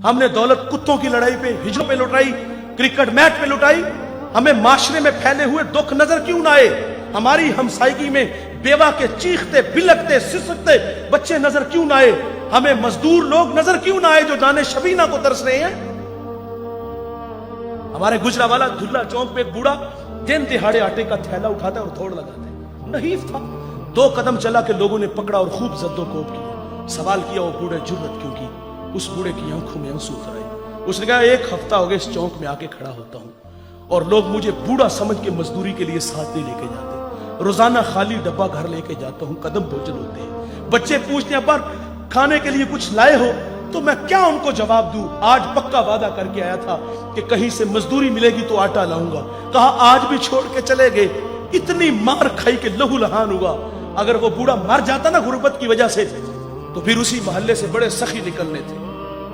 हमने दौलत कुत्तों की लड़ाई पे, हिजड़ों पे लुटाई, क्रिकेट मैच पे लुटाई। हमें माशरे में फैले हुए दुख नजर क्यों ना आए? हमारी हमसायगी में बेवा के चीखते बिलकते सिसकते बच्चे नजर क्यों ना आए? हमें मजदूर लोग नजर क्यों ना आए जो दाने शबीना को तरस रहे हैं? हमारे गुजरावाला धुल्ला चौक पे एक बूढ़ा दिन दिहाड़े आटे का थैला उठाता और दौड़ लगाता, नहीफ था। 2 कदम चला के लोगों ने पकड़ा और खूब जद्दोकोब किया। सवाल किया वो बूढ़े जुर्रत क्यों की? उस बूढ़े की आंखों में आंसू उतर आए। उसने कहा 1 हफ्ता हो गया इस चौक में आके खड़ा होता हूं और लोग मुझे बूढ़ा समझ के मजदूरी के लिए साथ नहीं लेके जाते। रोजाना खाली डब्बा घर लेके जाता हूं, कदम भोजन होते हैं। बच्चे पूछते हैं पर खाने के लिए कुछ लाए हो? तो मैं क्या उनको जवाब दूं? आज पक्का वादा करके आया था कि कहीं से मजदूरी मिलेगी तो आटा लाऊंगा। कहा आज भी छोड़ के चले गए। इतनी मार खाई के लहू लहान हुआ। अगर वो बूढ़ा मर जाता ना गुर्बत की वजह से, तो फिर उसी मोहल्ले से बड़े सखी निकलने थे।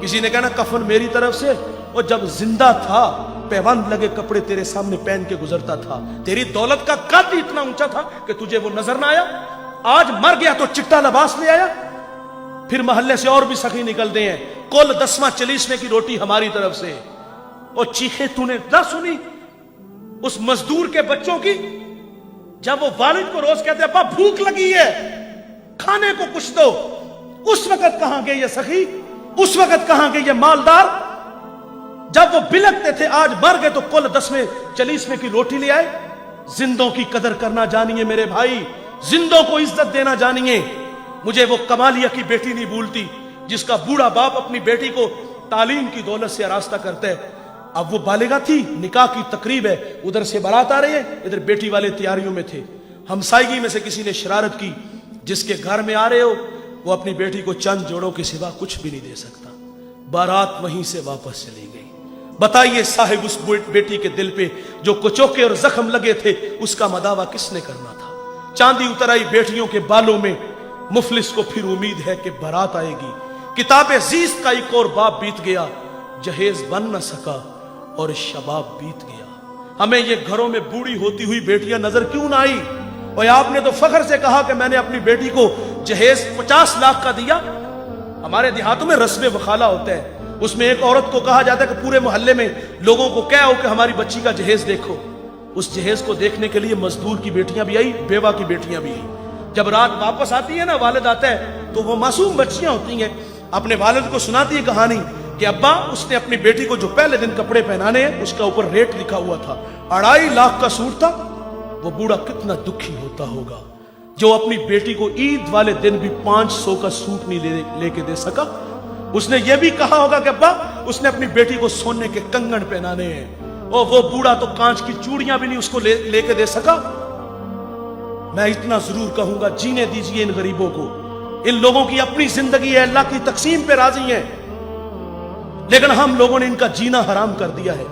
किसी ने कहना कफन मेरी तरफ से, और जब जिंदा था पैबंद लगे कपड़े तेरे सामने पहन के गुजरता था। तेरी दौलत का कद इतना ऊंचा था कि तुझे वो नजर ना आया। आज मर गया तो चिट्टा लिबास ले आया। फिर मोहल्ले से और भी सखी निकलते हैं, कुल 10वां 40वें की रोटी हमारी तरफ से। और चीखे तूने ना सुनी उस मजदूर के बच्चों की, जब वो वालिद को रोज कहते अब्बा भूख लगी है, खाने को कुछ दो। उस वक्त कहां गए ये सखी? उस वक्त कहां गए ये मालदार? जब वो बिलकते थे आज मर गए तो कुल 10वें 40वें की रोटी ले आए। जिंदों की कदर करना जानिए मेरे भाई, जिंदों को इज्जत देना जानिए। मुझे वो कमालिया की बेटी नहीं भूलती जिसका बूढ़ा बाप अपनी बेटी को तालीम की दौलत से आरास्ता करता है। अब वो बालिगा थी, निकाह की तकरीब है, उधर से बारात आ रही है, इधर बेटी वाले तैयारियों में थे। हमसायगी में से किसी ने शरारत की, जिसके घर में आ रहे हो वो अपनी बेटी को चंद जोड़ों के सिवा कुछ भी नहीं दे सकता। बारात वहीं से वापस चली गई। बताइए साहिब उस बेटी के दिल पे जो कुचोके और जख्म लगे थे उसका मदावा किसने करना था? चांदी उतर आई बेटियों के बालों में। मुफलिस को फिर उम्मीद है कि बारात आएगी। किताब अजीज का एक और बाप बीत गया, जहेज बन न सका और शबाब बीत गया। हमें ये घरों में बूढ़ी होती हुई बेटियां नजर क्यों ना आई? और आपने तो फख्र से कहा कि मैंने अपनी बेटी को जहेज 50 लाख का दिया। हमारे देहातों में रस्म वखाला होता है, उसमें एक औरत को कहा जाता है कि पूरे मोहल्ले में लोगों को क्या हो कि हमारी बच्ची का जहेज देखो। उस जहेज को देखने के लिए मजदूर की बेटियां भी आई, बेवा की बेटियां भी आई। जब रात वापस आती है ना, वालिद आता है, तो वो मासूम बच्चियां होती हैं, अपने वालिद को सुनाती है कहानी कि अब्बा उसने अपनी बेटी को जो पहले दिन कपड़े पहनाने हैं उसका ऊपर रेट लिखा हुआ था, 2.5 लाख का सूट था। वो बूढ़ा कितना दुखी होता होगा जो अपनी बेटी को ईद वाले दिन भी 500 का सूट नहीं लेके दे सका। उसने ये भी कहा होगा कि अब्बा उसने अपनी बेटी को सोने के कंगन पहनाने हैं, और वो बूढ़ा तो कांच की चूड़ियां भी नहीं उसको लेके दे सका। मैं इतना जरूर कहूंगा, जीने दीजिए इन गरीबों को। इन लोगों की अपनी जिंदगी है, अल्लाह की तकसीम पे राजी है, लेकिन हम लोगों ने इनका जीना हराम कर दिया है।